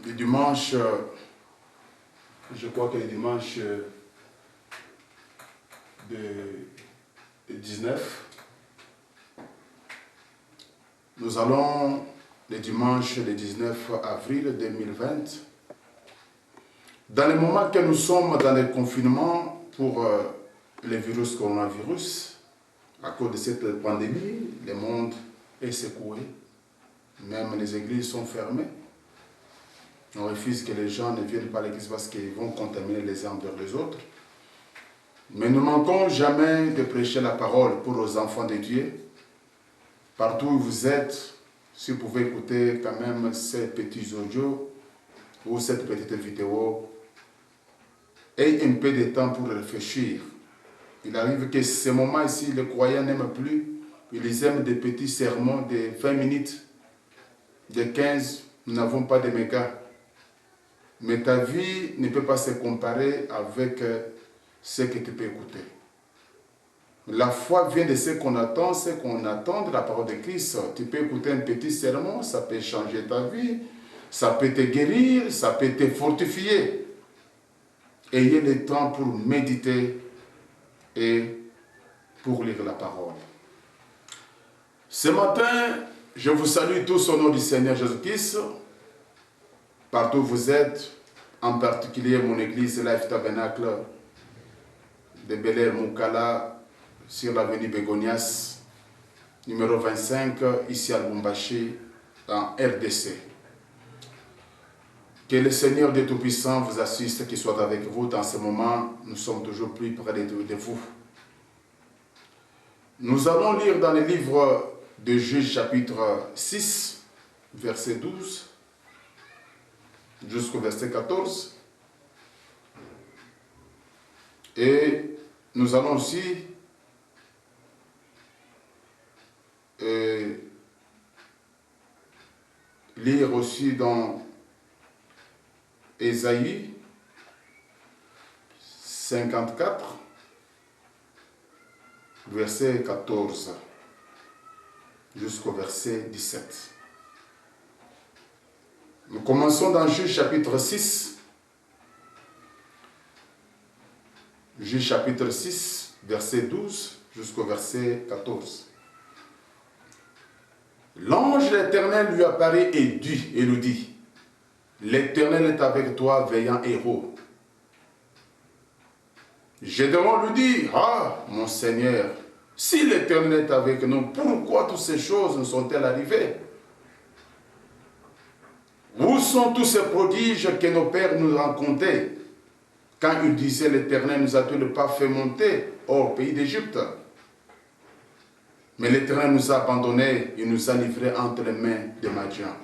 le dimanche, je crois que le dimanche de 19, nous allons le dimanche le 19 avril 2020, dans le moment que nous sommes dans le confinement pour le virus coronavirus, à cause de cette pandémie, le monde est secoué, même les églises sont fermées. On refuse que les gens ne viennent pas à l'église parce qu'ils vont contaminer les uns vers les autres. Mais nous ne manquons jamais de prêcher la parole pour les enfants de Dieu. Partout où vous êtes, si vous pouvez écouter quand même ces petits audios ou cette petite vidéo, ayez un peu de temps pour réfléchir. Il arrive que ce moment ici, les croyants n'aiment plus. Ils aiment des petits sermons de 20 minutes, de 15, nous n'avons pas de mégas. Mais ta vie ne peut pas se comparer avec ce que tu peux écouter. La foi vient de ce qu'on attend de la parole de Christ. Tu peux écouter un petit sermon, ça peut changer ta vie, ça peut te guérir, ça peut te fortifier. Ayez le temps pour méditer et pour lire la parole. Ce matin, je vous salue tous au nom du Seigneur Jésus-Christ. Partout où vous êtes, en particulier mon église Life Tabernacle de Bel-Air Moukala, sur l'avenue Begonias, numéro 25, ici à Lubumbashi, en RDC. Que le Seigneur de Tout-Puissant vous assiste, qu'il soit avec vous dans ce moment. Nous sommes toujours plus près de vous. Nous allons lire dans le livre de Juges, chapitre 6, verset 12, jusqu'au verset 14. Et nous allons aussi lire aussi dans Ésaïe 54, verset 14 jusqu'au verset 17. Nous commençons dans Juges chapitre 6. Juges chapitre 6, verset 12 jusqu'au verset 14. L'ange de l'Éternel lui apparaît et lui dit, l'Éternel est avec toi, veillant héros. Gédéon lui dit, ah, mon Seigneur, si l'Éternel est avec nous, pourquoi toutes ces choses ne sont-elles arrivées? Où sont tous ces prodiges que nos pères nous racontaient quand ils disaient, l'Éternel nous a-t-il pas fait monter hors pays d'Égypte? Mais l'Éternel nous a abandonnés, il nous a livrés entre les mains de Madian.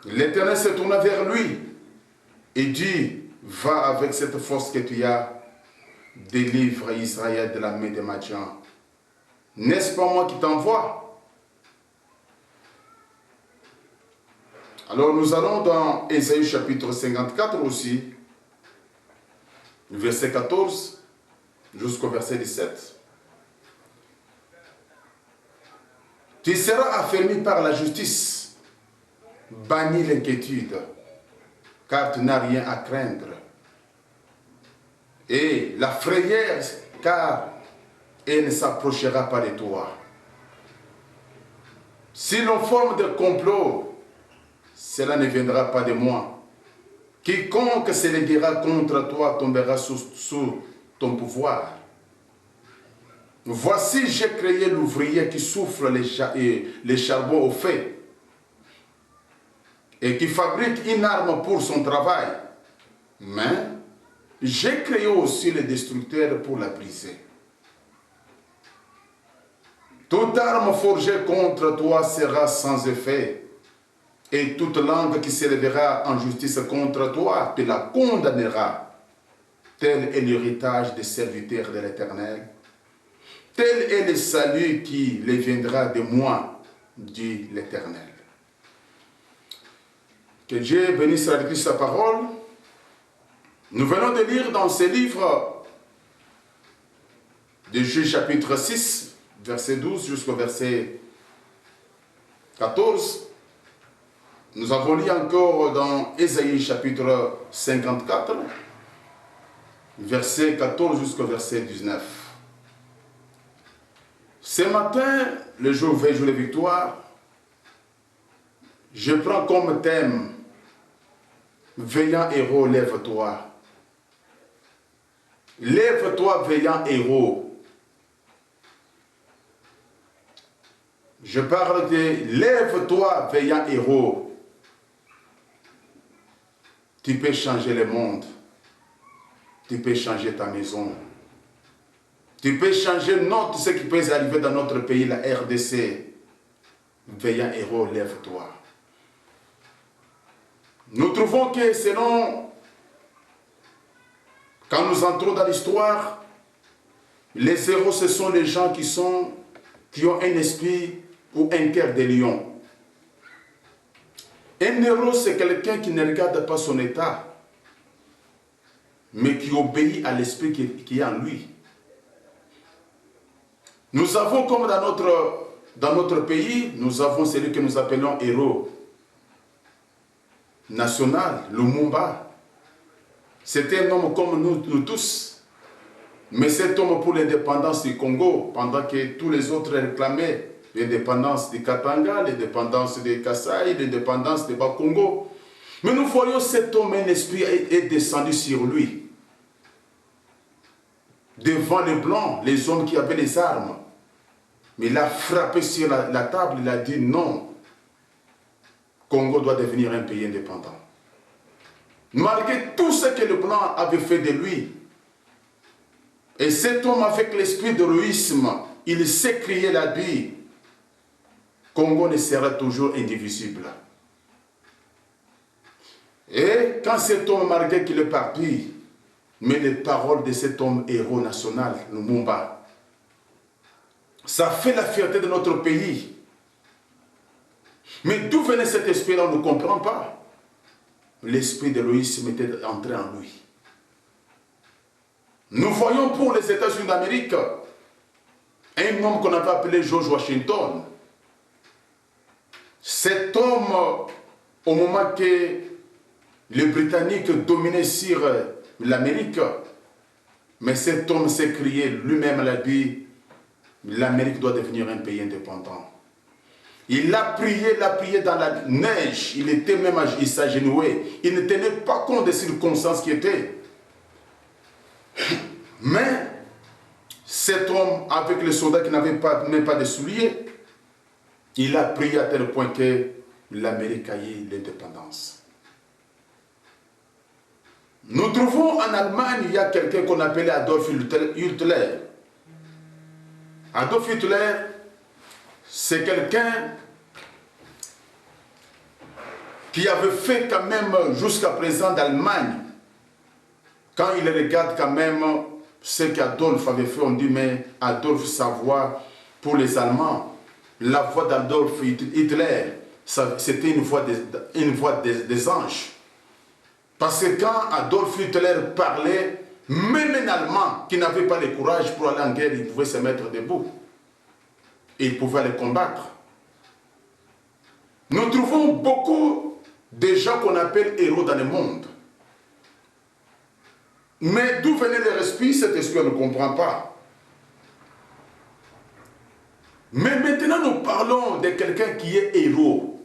L'Éternel se tourna vers lui et dit, va avec cette force que tu as, délivre Israël de la main de Madian. N'est-ce pas moi qui t'envoie? Alors nous allons dans Ésaïe chapitre 54 aussi, verset 14 jusqu'au verset 17. Tu seras affermi par la justice, banni l'inquiétude, car tu n'as rien à craindre. Et la frayeur, car elle ne s'approchera pas de toi. Si l'on forme des complots, cela ne viendra pas de moi. Quiconque se lèvera contre toi tombera sous ton pouvoir. Voici, j'ai créé l'ouvrier qui souffle les charbons au feu et qui fabrique une arme pour son travail. Mais j'ai créé aussi le destructeur pour la briser. Toute arme forgée contre toi sera sans effet, et toute langue qui s'élèvera en justice contre toi te la condamnera. Tel est l'héritage des serviteurs de l'Éternel. Tel est le salut qui les viendra de moi, dit l'Éternel. Que Dieu bénisse à l'église sa parole. Nous venons de lire dans ce livre de Juges chapitre 6, verset 12 jusqu'au verset 14. Nous avons lu encore dans Ésaïe chapitre 54, verset 14 jusqu'au verset 19. Ce matin, le jour veille, jour de victoire, je prends comme thème « Veillant héros, lève-toi ». Lève-toi, veillant héros. Je parle de lève-toi, veillant héros. Tu peux changer le monde. Tu peux changer ta maison. Tu peux changer ce qui peut arriver dans notre pays, la RDC. Veillant héros, lève-toi. Nous trouvons que selon, quand nous entrons dans l'histoire, les héros, ce sont les gens qui ont un esprit ou un cœur de lion. Un héros, c'est quelqu'un qui ne regarde pas son état, mais qui obéit à l'esprit qui est en lui. Nous avons, comme dans notre pays, nous avons celui que nous appelons héros national, Lumumba. C'était un homme comme nous tous. Mais cet homme pour l'indépendance du Congo, pendant que tous les autres réclamaient l'indépendance du Katanga, l'indépendance de Kasaï, l'indépendance de Bas-Congo. Mais nous voyons cet homme, un esprit est descendu sur lui. Devant les Blancs, les hommes qui avaient les armes. Mais il a frappé sur la table, il a dit non. Congo doit devenir un pays indépendant. Malgré tout ce que le Blanc avait fait de lui, et cet homme avec l'esprit d'héroïsme, il s'est crié la dit, Congo ne sera toujours indivisible. Et quand cet homme, malgré qu'il est parti, mais les paroles de cet homme héros national, Lumumba, ça fait la fierté de notre pays. Mais d'où venait cet esprit-là, on ne comprend pas. L'esprit d'héroïsme était entré en lui. Nous voyons pour les États-Unis d'Amérique un homme qu'on avait appelé George Washington. Cet homme, au moment que les Britanniques dominaient sur l'Amérique, mais cet homme s'est crié, lui-même l'a dit, l'Amérique doit devenir un pays indépendant. Il a prié dans la neige, il s'agenouait, il ne tenait pas compte des circonstances qui étaient. Mais cet homme, avec les soldats qui n'avaient même pas de souliers, il a prié à tel point que l'Amérique a eu l'indépendance. Nous trouvons en Allemagne, il y a quelqu'un qu'on appelait Adolf Hitler. Adolf Hitler, c'est quelqu'un qui avait fait quand même jusqu'à présent d'Allemagne. Quand il regarde quand même ce qu'Adolphe avait fait, on dit mais Adolphe, sa voix pour les Allemands, la voix d'Adolf Hitler, c'était une voix des anges. Parce que quand Adolf Hitler parlait, même un Allemand qui n'avait pas le courage pour aller en guerre, il pouvait se mettre debout. Et il pouvait les combattre. Nous trouvons beaucoup de gens qu'on appelle héros dans le monde. Mais d'où venait leur esprit? Cet esprit, on ne comprend pas. Mais maintenant, nous parlons de quelqu'un qui est héros.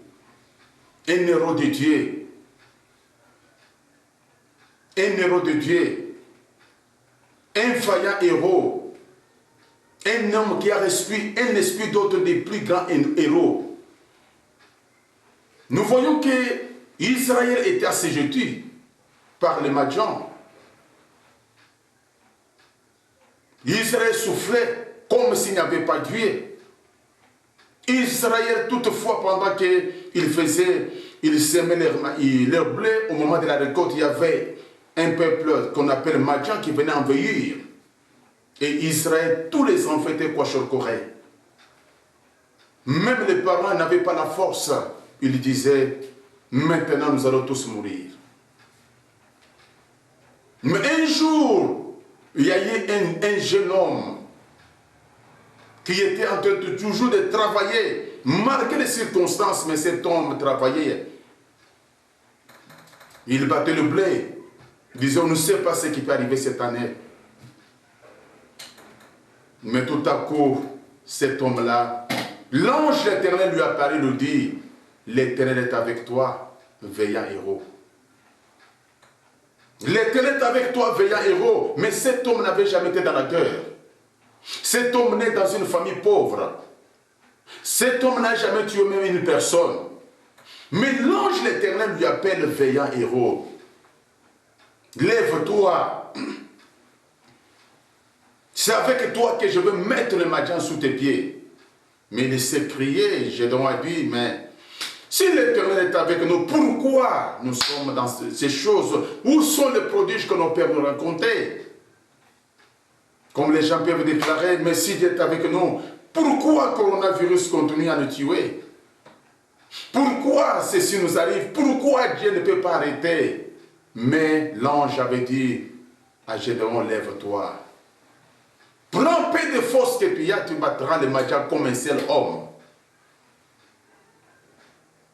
Un héros de Dieu. Un héros de Dieu. Un vaillant héros. Un homme qui a un esprit d'autre des plus grands héros. Nous voyons que Israël était assujetti par les Madians. Israël soufflait comme s'il n'y avait pas Dieu. Israël, toutefois, pendant qu'il semait leur blé, au moment de la récolte, il y avait un peuple qu'on appelle Madian qui venait envahir. Et Israël, tous les enfants étaient kwashiorkoré. Même les parents n'avaient pas la force. Ils disaient, maintenant nous allons tous mourir. Mais un jour, il y a eu un jeune homme qui était en train toujours de travailler, malgré les circonstances, mais cet homme travaillait Il battait le blé. Il disait, on ne sait pas ce qui peut arriver cette année. Mais tout à coup, cet homme-là, l'ange l'Éternel lui apparaît, lui dit, l'Éternel est avec toi, veillant héros. L'Éternel est avec toi, veillant héros. Mais cet homme n'avait jamais été dans la guerre. Cet homme naît dans une famille pauvre. Cet homme n'a jamais tué même une personne. Mais l'ange l'Éternel lui appelle veillant héros. Lève-toi. C'est avec toi que je veux mettre le Madian sous tes pieds. Mais il s'est crié, Gédéon a dit, mais si l'Éternel est avec nous, pourquoi nous sommes dans ces choses? Où sont les prodiges que nos pères nous racontaient? Comme les gens peuvent déclarer, mais si Dieu est avec nous, pourquoi le coronavirus continue à nous tuer? Pourquoi ceci nous arrive? Pourquoi Dieu ne peut pas arrêter? Mais l'ange avait dit à Gédéon, lève-toi. Prends peu de force que tu as, tu battras le Madian comme un seul homme.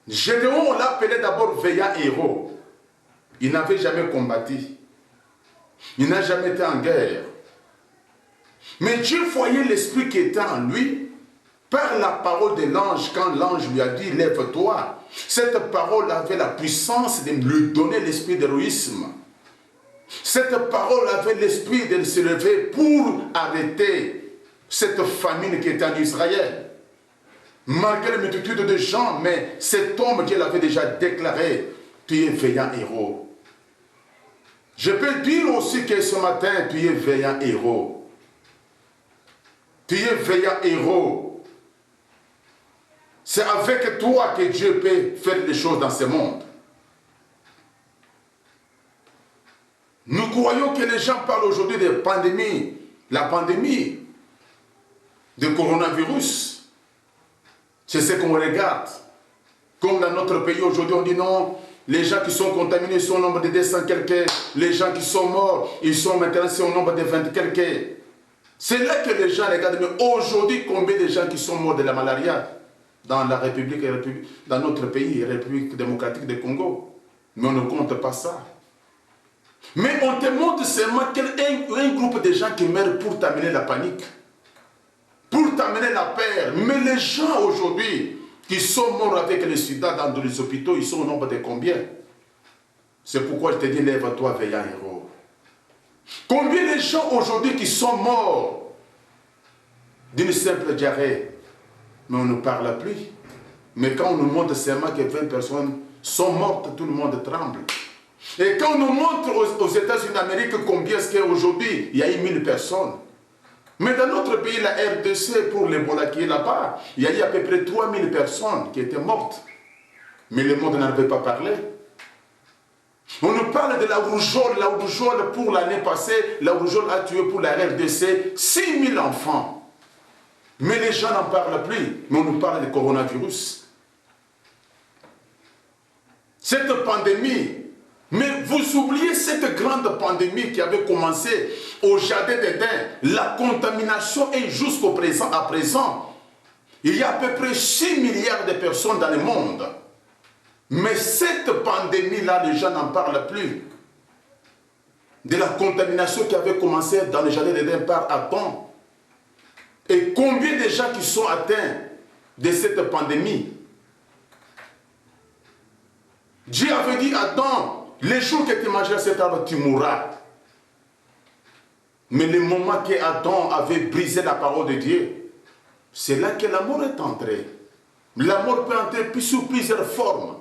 Gédéon, on l'appelait d'abord veillant héros. Il n'avait jamais combattu. Il n'a jamais été en guerre. Mais Dieu voyait l'esprit qui était en lui par la parole de l'ange. Quand l'ange lui a dit, lève-toi, cette parole avait la puissance de lui donner l'esprit d'héroïsme. Cette parole avait l'esprit de se lever pour arrêter cette famine qui était en Israël. Malgré la multitude de gens, mais cet homme, Dieu l'avait déjà déclaré, tu es veillant héros. Je peux dire aussi que ce matin, tu es veillant héros. Tu es veillant héros. C'est avec toi que Dieu peut faire des choses dans ce monde. Nous croyons que les gens parlent aujourd'hui de pandémie, la pandémie de coronavirus. C'est ce qu'on regarde. Comme dans notre pays aujourd'hui, on dit non, les gens qui sont contaminés sont au nombre de 200 quelques, les gens qui sont morts, ils sont maintenant au nombre de 20 quelques. C'est là que les gens regardent, mais aujourd'hui, combien de gens qui sont morts de la malaria dans la République, dans notre pays, République démocratique du Congo. Mais on ne compte pas ça. Mais on te montre seulement un groupe de gens qui meurent pour t'amener la panique, pour t'amener la peur. Mais les gens aujourd'hui qui sont morts avec le sida dans les hôpitaux, ils sont au nombre de combien? C'est pourquoi je te dis, lève-toi, veillant héros. Combien de gens aujourd'hui qui sont morts d'une simple diarrhée, mais on ne parle plus. Mais quand on nous montre seulement que 20 personnes sont mortes, tout le monde tremble. Et quand on nous montre aux États-Unis d'Amérique combien est-ce qu'aujourd'hui, il y a eu 1000 personnes. Mais dans notre pays, la RDC, pour l'Ebola qui est là-bas, il y a eu à peu près 3000 personnes qui étaient mortes. Mais le monde n'en avait pas parlé. On nous parle de la rougeole pour l'année passée, la rougeole a tué pour la RDC 6000 enfants. Mais les gens n'en parlent plus. Mais on nous parle du coronavirus. Cette pandémie, mais vous oubliez cette grande pandémie qui avait commencé au jardin d'Éden. La contamination est jusqu'au présent. À présent, il y a à peu près 6 milliards de personnes dans le monde. Mais cette pandémie-là, les gens n'en parlent plus. De la contamination qui avait commencé dans le jardin d'Éden par Adam. Et combien de gens qui sont atteints de cette pandémie? Dieu avait dit à Adam, les jours que tu mangeras cet arbre, tu mourras. Mais le moment que Adam avait brisé la parole de Dieu, c'est là que la mort est entrée. La mort peut entrer sous plusieurs formes.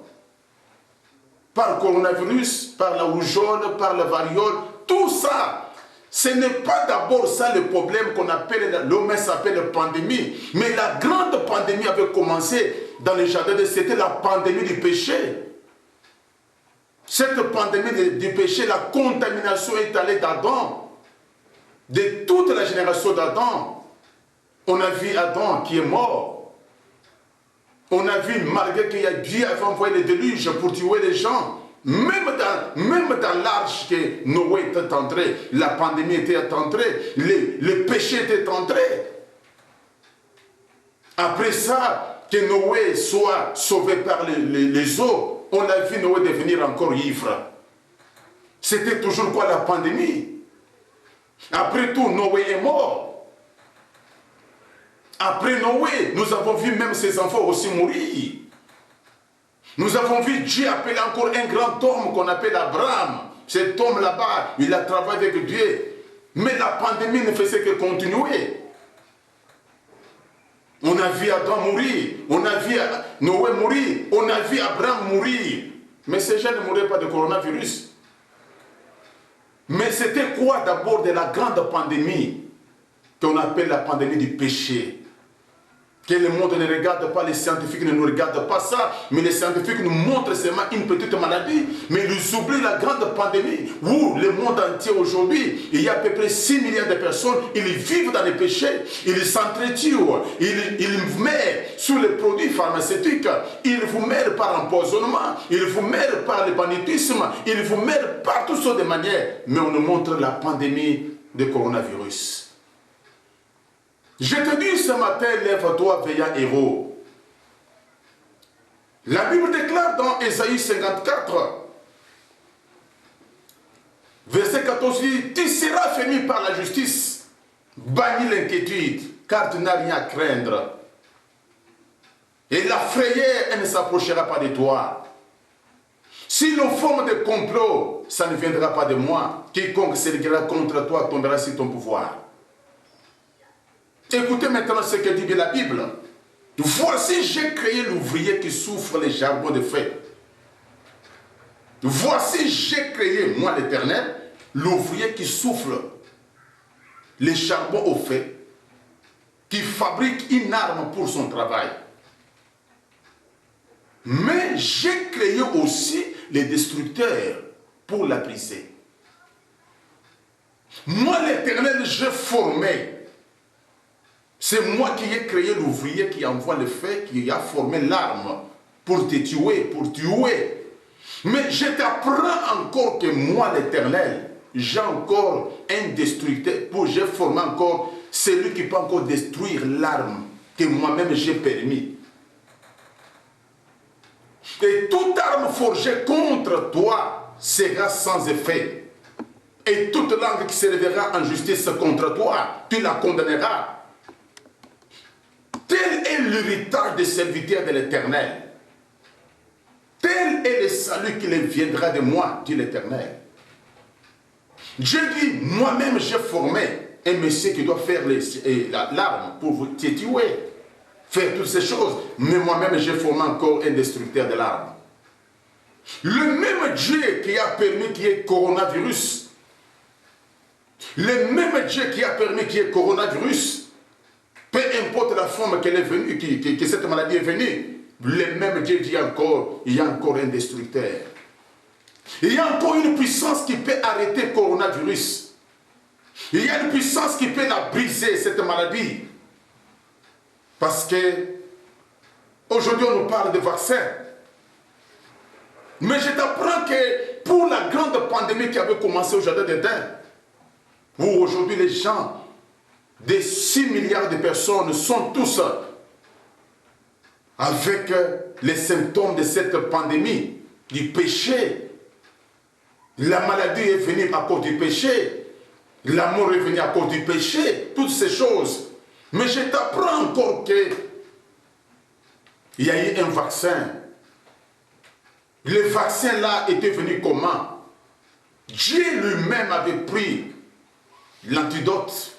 Par le coronavirus, par la rougeole, par la variole, tout ça. Ce n'est pas d'abord ça le problème qu'on appelle, l'homme s'appelle pandémie. Mais la grande pandémie avait commencé dans les jardins, c'était la pandémie du péché. Cette pandémie du péché, la contamination est allée d'Adam, de toute la génération d'Adam. On a vu Adam qui est mort. On a vu, malgré qu'il y a Dieu avait envoyé le déluge pour tuer les gens, même dans l'arche que Noé était entré, la pandémie était entrée, le péché était entré. Après ça, que Noé soit sauvé par les eaux, on a vu Noé devenir encore ivre. C'était toujours quoi la pandémie? Après tout, Noé est mort. Après Noé, nous avons vu même ses enfants aussi mourir. Nous avons vu Dieu appeler encore un grand homme qu'on appelle Abraham. Cet homme là-bas, il a travaillé avec Dieu. Mais la pandémie ne faisait que continuer. On a vu Adam mourir, on a vu Noé mourir, on a vu Abraham mourir. Mais ces gens ne mouraient pas de coronavirus. Mais c'était quoi d'abord de la grande pandémie qu'on appelle la pandémie du péché? Que le monde ne regarde pas, les scientifiques ne nous regardent pas ça, mais les scientifiques nous montrent seulement une petite maladie, mais ils oublient la grande pandémie où le monde entier aujourd'hui, il y a à peu près 6 milliards de personnes, ils vivent dans les péchés, ils s'entretuent, ils meurent sous les produits pharmaceutiques, ils vous meurent par empoisonnement, ils vous meurent par le banditisme, ils vous meurent par toutes sortes de manières, mais on nous montre la pandémie de coronavirus. Je te dis ce matin, lève-toi, veillant héros. La Bible déclare dans Ésaïe 54, verset 14, dit, tu seras fini par la justice, banni l'inquiétude, car tu n'as rien à craindre. Et la frayeur, elle ne s'approchera pas de toi. Si l'on forme des complots, ça ne viendra pas de moi. Quiconque s'élèvera contre toi tombera sur ton pouvoir. Écoutez maintenant ce que dit la Bible. Voici, j'ai créé l'ouvrier qui souffre les charbons de feu. Voici, j'ai créé, moi l'Éternel, l'ouvrier qui souffle les charbons au feu, qui fabrique une arme pour son travail. Mais j'ai créé aussi les destructeurs pour la briser. Moi l'Éternel, j'ai formé. C'est moi qui ai créé l'ouvrier qui envoie le feu, qui a formé l'arme pour te tuer, pour tuer. Mais je t'apprends encore que moi, l'Éternel, j'ai encore un destructeur, j'ai formé encore celui qui peut encore détruire l'arme que moi-même j'ai permis. Et toute arme forgée contre toi sera sans effet. Et toute langue qui se lèvera en justice contre toi, tu la condamneras. Tel est l'héritage des serviteurs de l'Éternel. Tel est le salut qui viendra de moi, dit l'Éternel. Dieu dit, moi-même j'ai formé un monsieur qui doit faire l'arme pour vous tuer, faire toutes ces choses. Mais moi-même j'ai formé encore un destructeur de l'arme. Le même Dieu qui a permis qu'il y ait coronavirus, le même Dieu qui a permis qu'il y ait coronavirus, peu importe la forme qu'elle est venue, que cette maladie est venue, le même Dieu dit encore, il y a encore un destructeur. Il y a encore une puissance qui peut arrêter le coronavirus. Il y a une puissance qui peut la briser, cette maladie. Parce que aujourd'hui on nous parle de vaccins. Mais je t'apprends que pour la grande pandémie qui avait commencé au Jardin d'Éden, où aujourd'hui les gens, des 6 milliards de personnes sont tous avec les symptômes de cette pandémie, du péché. La maladie est venue à cause du péché. La mort est venue à cause du péché. Toutes ces choses. Mais je t'apprends encore qu'il y a eu un vaccin. Le vaccin là était venu comment? Dieu lui-même avait pris l'antidote.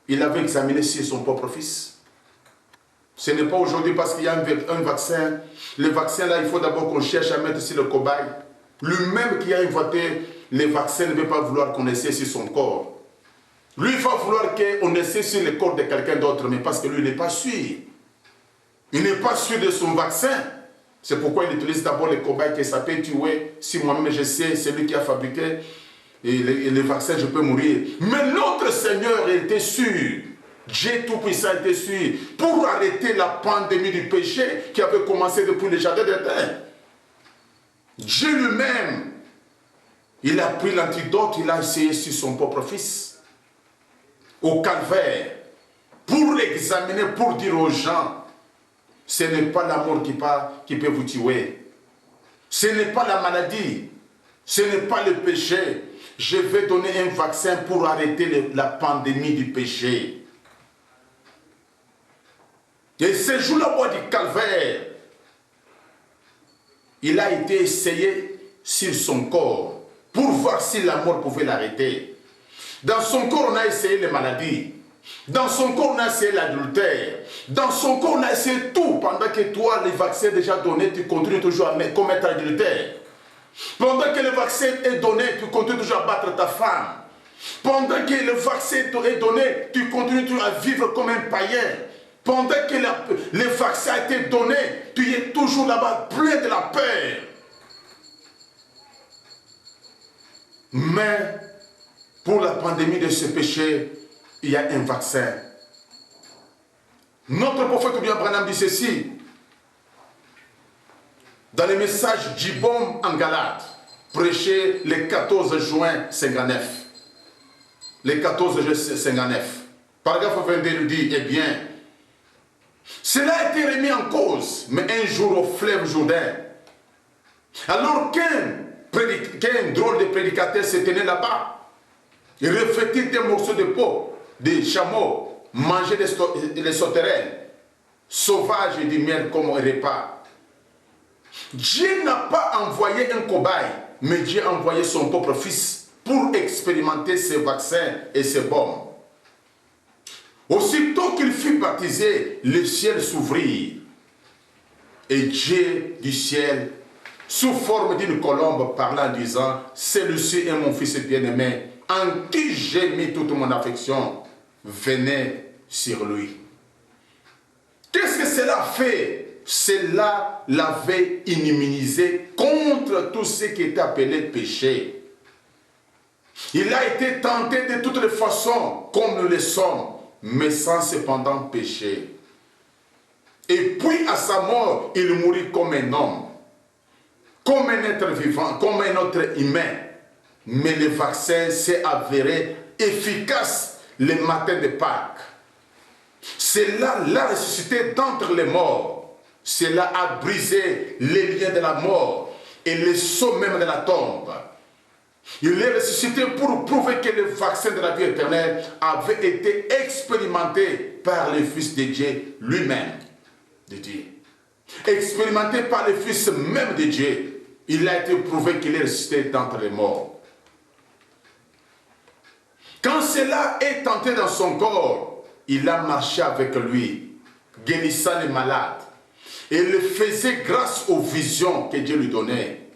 Il avait examiné sur son propre fils. Ce n'est pas aujourd'hui parce qu'il y a un vaccin. Le vaccin là, il faut d'abord qu'on cherche à mettre sur le cobaye. Lui-même qui a inventé le vaccin ne veut pas vouloir qu'on essaie sur son corps. Lui, il va vouloir qu'on essaie sur le corps de quelqu'un d'autre, mais parce que lui, il n'est pas sûr. Il n'est pas sûr de son vaccin. C'est pourquoi il utilise d'abord le cobaye qui s'appelle tuer. Si moi-même je sais, c'est lui qui a fabriqué et le vaccin, je peux mourir. Mais notre Seigneur était sûr. Dieu Tout-Puissant était sûr pour arrêter la pandémie du péché qui avait commencé depuis le Jardin d'Éden. Dieu lui-même, il a pris l'antidote, il a essayé sur son propre fils, au calvaire, pour l'examiner, pour dire aux gens, ce n'est pas la mort qui peut vous tuer, ce n'est pas la maladie, Ce n'est pas le péché. Je vais donner un vaccin pour arrêter la pandémie du péché. Et ce jour-là, au du calvaire, il a été essayé sur son corps pour voir si la mort pouvait l'arrêter. Dans son corps, on a essayé les maladies. Dans son corps, on a essayé l'adultère. Dans son corps, on a essayé tout. Pendant que toi, les vaccins déjà donnés, tu continues toujours à commettre l'adultère. Pendant que le vaccin est donné, tu continues toujours à battre ta femme. Pendant que le vaccin est donné, tu continues toujours à vivre comme un païen. Pendant que le vaccin a été donné, tu es toujours là-bas plein de la peur. Mais pour la pandémie de ce péché, il y a un vaccin. Notre prophète bien Branham dit ceci dans le message Jibom en Galate, prêché le 14 juin 59. Le 14 juin 59. Paragraphe 22 nous dit, eh bien, cela a été remis en cause, mais un jour au fleuve Jourdain, alors qu'un drôle de prédicateur se tenait là-bas, il revêtit des morceaux de peau, des chameaux, mangeait les sauterelles, sauvages et du miel comme repas. Dieu n'a pas envoyé un cobaye, mais Dieu a envoyé son propre fils pour expérimenter ces vaccins et ces bombes. Aussitôt qu'il fut baptisé, le ciel s'ouvrit. Et Dieu du ciel, sous forme d'une colombe, parla en disant, celui-ci est mon fils bien-aimé, en qui j'ai mis toute mon affection, venez sur lui. Qu'est-ce que cela fait? Cela l'avait immunisé contre tout ce qui était appelé péché. Il a été tenté de toutes les façons, comme nous le sommes, mais sans cependant pécher. Et puis à sa mort, il mourut comme un homme, comme un être vivant, comme un autre humain. Mais le vaccin s'est avéré efficace le matin de Pâques. Cela l'a ressuscité d'entre les morts. Cela a brisé les liens de la mort et les sceaux même de la tombe. Il est ressuscité pour prouver que le vaccin de la vie éternelle avait été expérimenté par le Fils de Dieu lui-même. De Dieu. Expérimenté par le Fils même de Dieu, il a été prouvé qu'il est ressuscité d'entre les morts. Quand cela est entré dans son corps, il a marché avec lui, guérissant les malades, et le faisait grâce aux visions que Dieu lui donnait.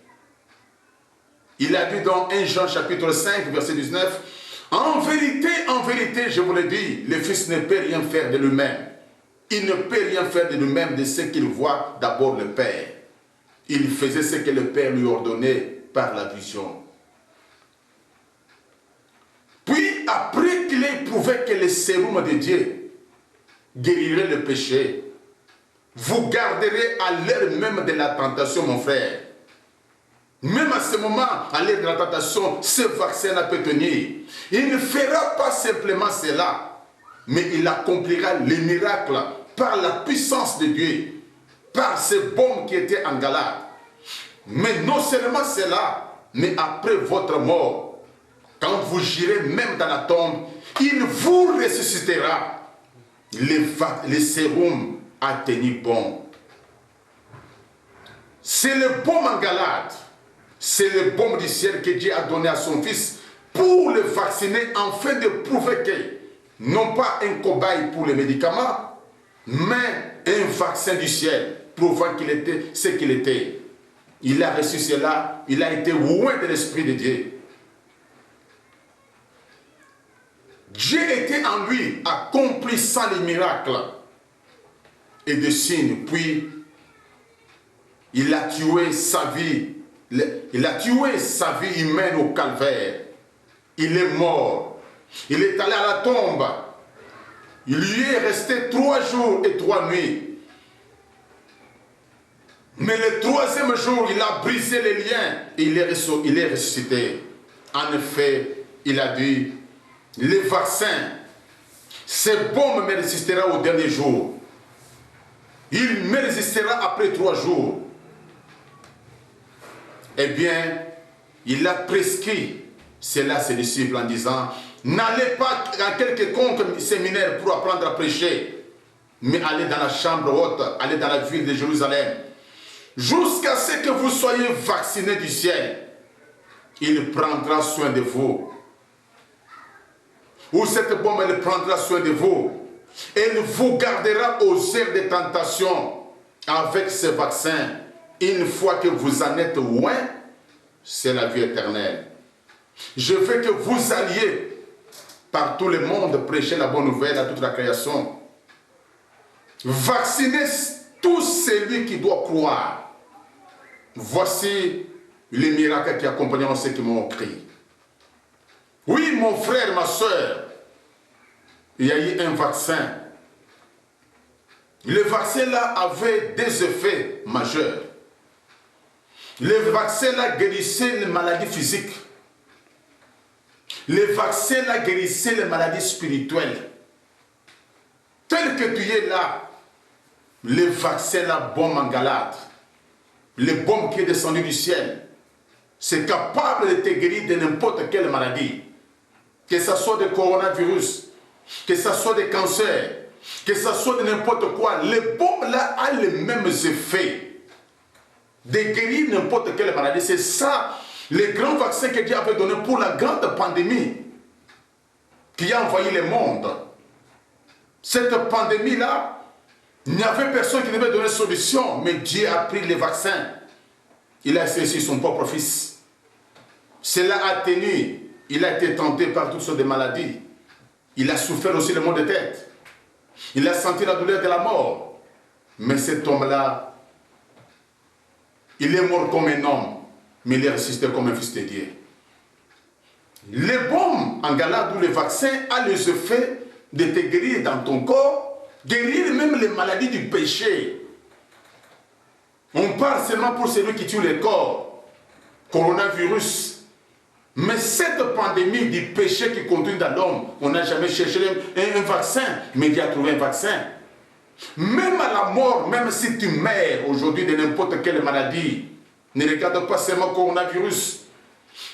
Il a dit dans 1 Jean chapitre 5, verset 19, en vérité, je vous le dis, le Fils ne peut rien faire de lui-même. Il ne peut rien faire de lui-même de ce qu'il voit d'abord le Père. Il faisait ce que le Père lui ordonnait par la vision. Puis, après qu'il ait prouvé que le sérum de Dieu guérirait le péché, vous garderez à l'heure même de la tentation, mon frère. Même à ce moment, à l'heure de la tentation, ce vaccin peut tenir. Il ne fera pas simplement cela, mais il accomplira les miracles par la puissance de Dieu, par ces bombes qui étaient en Galate. Mais non seulement cela, mais après votre mort, quand vous irez même dans la tombe, il vous ressuscitera. Le sérum a tenu bon. C'est le baume en Galate. C'est le baume du ciel que Dieu a donné à son Fils pour le vacciner afin de prouver que, non pas un cobaye pour les médicaments, mais un vaccin du ciel, prouvant qu'il était ce qu'il était. Il a reçu cela, il a été loin de l'Esprit de Dieu. Dieu était en lui, accomplissant les miracles et des signes. Puis, il a tué sa vie. Il a tué sa vie humaine au calvaire. Il est mort. Il est allé à la tombe. Il y est resté 3 jours et 3 nuits. Mais le 3e jour, il a brisé les liens et il est ressuscité. En effet, il a dit, le vaccin, ce baume me résistera au dernier jour. Il me résistera après 3 jours. Eh bien, il a prescrit cela à ses disciples en disant, n'allez pas à quelconque séminaire pour apprendre à prêcher, mais allez dans la chambre haute, allez dans la ville de Jérusalem, jusqu'à ce que vous soyez vaccinés du ciel. Il prendra soin de vous. Ou cette bombe, elle prendra soin de vous. Elle vous gardera aux heures de tentation avec ce vaccin. Une fois que vous en êtes loin, c'est la vie éternelle. Je veux que vous alliez par tout le monde prêcher la bonne nouvelle à toute la création. Vaccinez tout celui qui doit croire. Voici les miracles qui accompagneront ceux qui m'ont crié. Oui, mon frère, ma soeur, il y a eu un vaccin. Le vaccin là avait des effets majeurs. Le vaccin là guérissait les maladies physiques. Le vaccin là guérissait les maladies spirituelles. Tel que tu es là, le vaccin là, bombe en Galate, le bombe qui est descendu du ciel, c'est capable de te guérir de n'importe quelle maladie. Que ce soit de coronavirus, que ce soit des cancers, que ce soit de n'importe quoi, les bombes là a les mêmes effets de guérir n'importe quelle maladie. C'est ça, le grand vaccin que Dieu avait donné pour la grande pandémie qui a envahi le monde. Cette pandémie-là, il n'y avait personne qui devait donner solution, mais Dieu a pris le vaccin. Il a essayé sur son propre fils. Cela a tenu. Il a été tenté par toutes sortes de maladies. Il a souffert aussi le mal de tête. Il a senti la douleur de la mort. Mais cet homme-là, il est mort comme un homme, mais il est ressuscité comme un fils de Dieu. Les bombes en Galate ou le vaccin a les effets de te guérir dans ton corps, guérir même les maladies du péché. On parle seulement pour celui qui tue le corps, coronavirus. Mais cette pandémie du péché qui conduit dans l'homme, on n'a jamais cherché un vaccin, mais Dieu a trouvé un vaccin. Même à la mort, même si tu meurs aujourd'hui de n'importe quelle maladie, ne regarde pas seulement le coronavirus.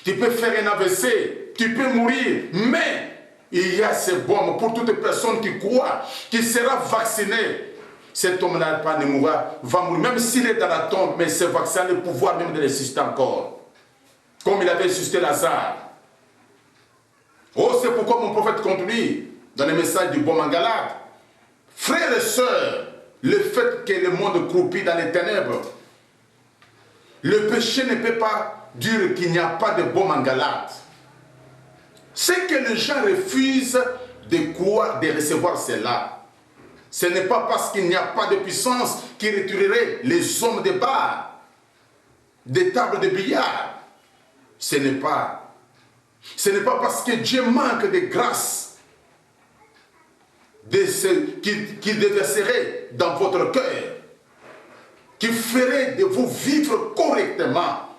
Tu peux faire un AVC, tu peux mourir, mais il y a ces bombes pour toute personne qui croit, qui sera vaccinée. Cet homme-là ne mourra, va mourir, même s'il est dans la tombe, mais ce vaccin a le pouvoir même de résister encore. Comme il avait suscité Lazare. Oh, c'est pourquoi mon prophète continue dans le message du bon en Galate. Frères et sœurs, le fait que le monde croupit dans les ténèbres, le péché ne peut pas dire qu'il n'y a pas de bon en Galate. C'est que les gens refusent de recevoir cela. Ce n'est pas parce qu'il n'y a pas de puissance qui retirerait les hommes de bar, des tables de billard. Ce n'est pas parce que Dieu manque de grâce qu'il déverserait dans votre cœur, qui ferait de vous vivre correctement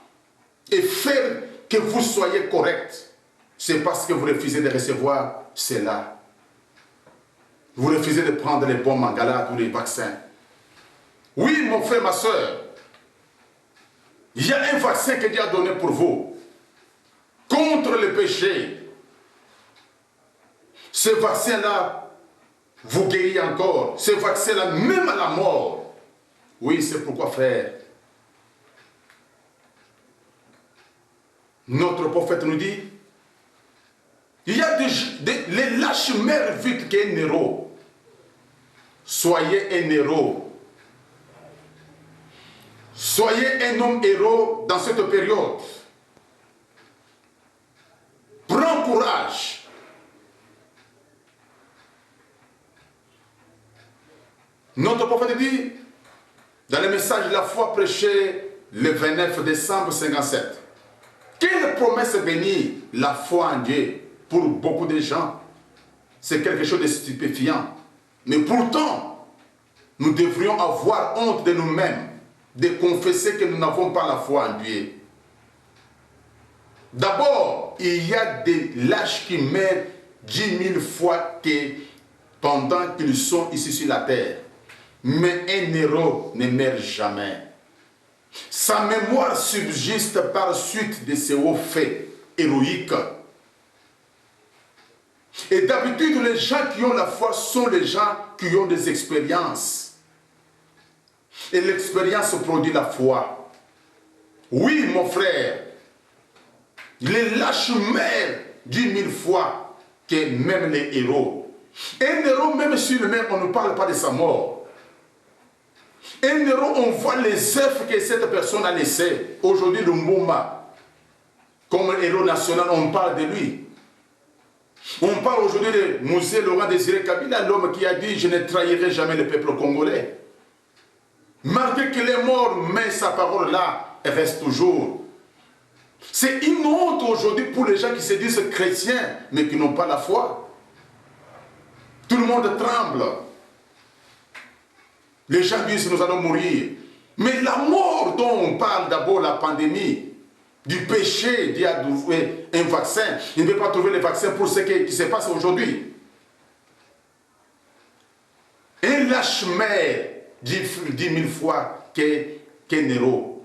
et faire que vous soyez correct. C'est parce que vous refusez de recevoir cela. Vous refusez de prendre les bombes en Galate ou les vaccins. Oui, mon frère, ma soeur, il y a un vaccin que Dieu a donné pour vous. Contre le péché. Ce vaccin-là vous guérit encore. Ce vaccin-là, même à la mort. Oui, c'est pourquoi, frère, notre prophète nous dit, il y a les lâches meurent vite qu'un héros. Soyez un héros. Soyez un homme héros dans cette période. Prends courage. Notre prophète dit, dans le message de la foi prêché le 29 décembre 57, quelle promesse bénie la foi en Dieu pour beaucoup de gens. C'est quelque chose de stupéfiant. Mais pourtant, nous devrions avoir honte de nous-mêmes, de confesser que nous n'avons pas la foi en Dieu. D'abord, il y a des lâches qui meurent 10 000 fois pendant qu'ils sont ici sur la terre. Mais un héros ne meurt jamais. Sa mémoire subsiste par suite de ses hauts faits héroïques. Et d'habitude, les gens qui ont la foi sont les gens qui ont des expériences. Et l'expérience produit la foi. Oui, mon frère, les lâches meurent 10 000 fois que même les héros. Un héros, même si le meurt, on ne parle pas de sa mort. Un héros, on voit les œuvres que cette personne a laissées. Aujourd'hui, le Mouma, comme héros national, on parle de lui. On parle aujourd'hui de Mosé Laurent Désiré Kabila, l'homme qui a dit « Je ne trahirai jamais le peuple congolais ». Malgré qu'il est mort, mais sa parole là, elle reste toujours. C'est une honte aujourd'hui pour les gens qui se disent chrétiens, mais qui n'ont pas la foi. Tout le monde tremble. Les gens disent nous allons mourir. Mais la mort dont on parle d'abord, la pandémie, du péché d'y a trouvé un vaccin. Il ne peut pas trouver le vaccin pour ce qui se passe aujourd'hui. Un lâche meurt 10 000 fois qu'un héros.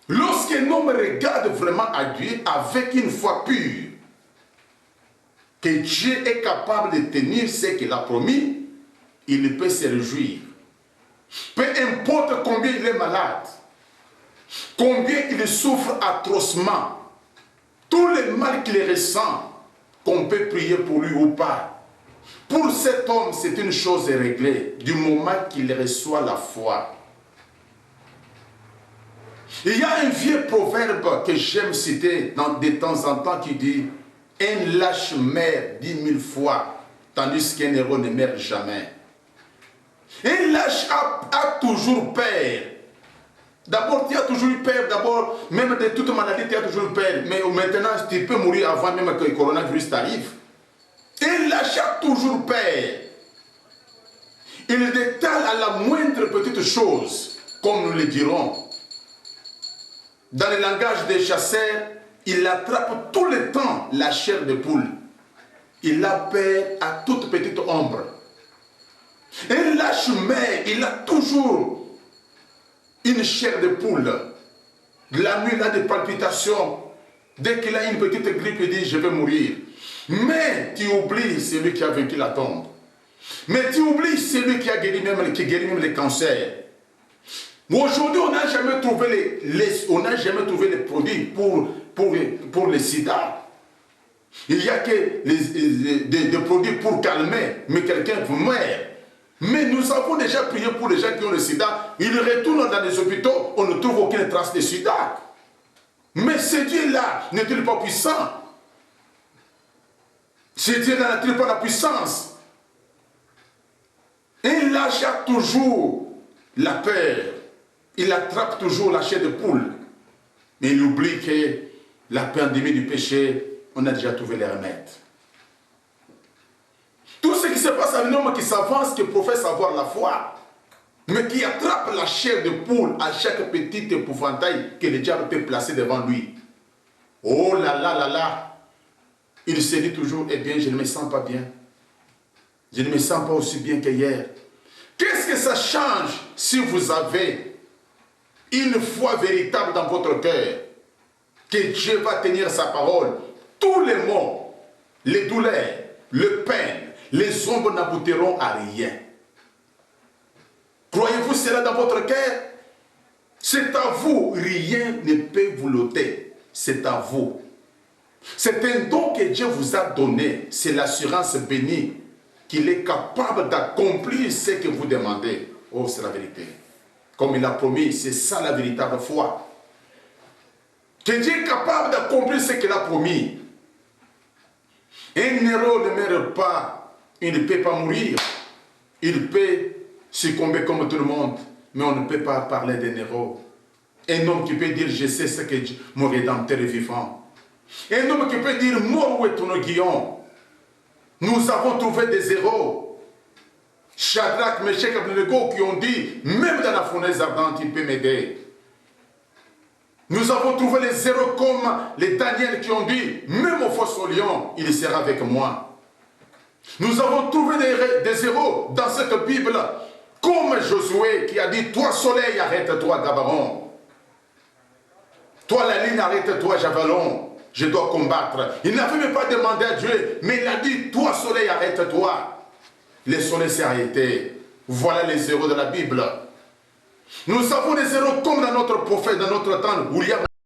Lorsqu'un homme regarde vraiment à Dieu avec une foi pure, que Dieu est capable de tenir ce qu'il a promis, il peut se réjouir. Peu importe combien il est malade, combien il souffre atrocement, tout le mal qu'il ressent, qu'on peut prier pour lui ou pas. Pour cet homme, c'est une chose réglée, du moment qu'il reçoit la foi. Il y a un vieux proverbe que j'aime citer de temps en temps qui dit « Un lâche meurt 10 000 fois, tandis qu'un héros ne meurt jamais. » Un lâche a toujours peur. D'abord, tu as toujours eu peur, d'abord, même de toute maladie, tu as toujours eu peur. Mais maintenant, tu peux mourir avant même que le coronavirus t'arrive. Un lâche a toujours peur. Il détale à la moindre petite chose, comme nous le dirons. Dans le langage des chasseurs, il attrape tout le temps la chair de poule. Il a peur à toute petite ombre. Un lâche meurt, il a toujours une chair de poule. La nuit, il a des palpitations. Dès qu'il a une petite grippe, il dit « je vais mourir ». Mais tu oublies celui qui a vaincu la tombe. Mais tu oublies celui qui guérit même les cancers. Aujourd'hui, on n'a jamais trouvé les produits pour le sida. Il n'y a que des produits pour calmer, mais quelqu'un meurt. Mais nous avons déjà prié pour les gens qui ont le sida. Ils retournent dans les hôpitaux, on ne trouve aucune trace de sida. Mais ce Dieu-là n'est-il pas puissant? Ce Dieu-là n'a-t-il pas la puissance? Il lâche toujours la peur. Il attrape toujours la chair de poule. Mais il oublie que la pandémie du péché, on a déjà trouvé les remèdes. Tout ce qui se passe à un homme qui s'avance, qui professe avoir la foi, mais qui attrape la chair de poule à chaque petit épouvantail que le diable peut placer devant lui. Oh là là là là! Il se dit toujours, eh bien, je ne me sens pas bien. Je ne me sens pas aussi bien qu'hier. Qu'est-ce que ça change si vous avez une foi véritable dans votre cœur? Que Dieu va tenir sa parole. Tous les maux, les douleurs, les peines, les ombres n'aboutiront à rien. Croyez-vous cela dans votre cœur? C'est à vous, rien ne peut vous l'ôter. C'est à vous. C'est un don que Dieu vous a donné. C'est l'assurance bénie qu'il est capable d'accomplir ce que vous demandez. Oh, c'est la vérité. Comme il a promis, c'est ça la véritable foi. Que Dieu est capable d'accomplir ce qu'il a promis. Un héros ne meurt pas. Il ne peut pas mourir. Il peut succomber comme tout le monde. Mais on ne peut pas parler d'un héros. Un homme qui peut dire, je sais ce que mon Rédempteur est vivant. Un homme qui peut dire, mort où est ton aiguillon? Nous avons trouvé des héros. Shadrach, Meshach et Abednego qui ont dit, même dans la fournaise ardente, il peut m'aider. Nous avons trouvé les héros comme les Daniel qui ont dit, même au fosse au lion, il sera avec moi. Nous avons trouvé des héros dans cette Bible Comme Josué qui a dit, toi soleil, arrête-toi Gabaron. Toi la ligne, arrête-toi Javelon. Je dois combattre. Il n'avait même pas demandé à Dieu, mais il a dit, toi soleil, arrête-toi. Le soleil s'est arrêté. Voilà les héros de la Bible. Nous avons des héros comme dans notre prophète, dans notre temps, William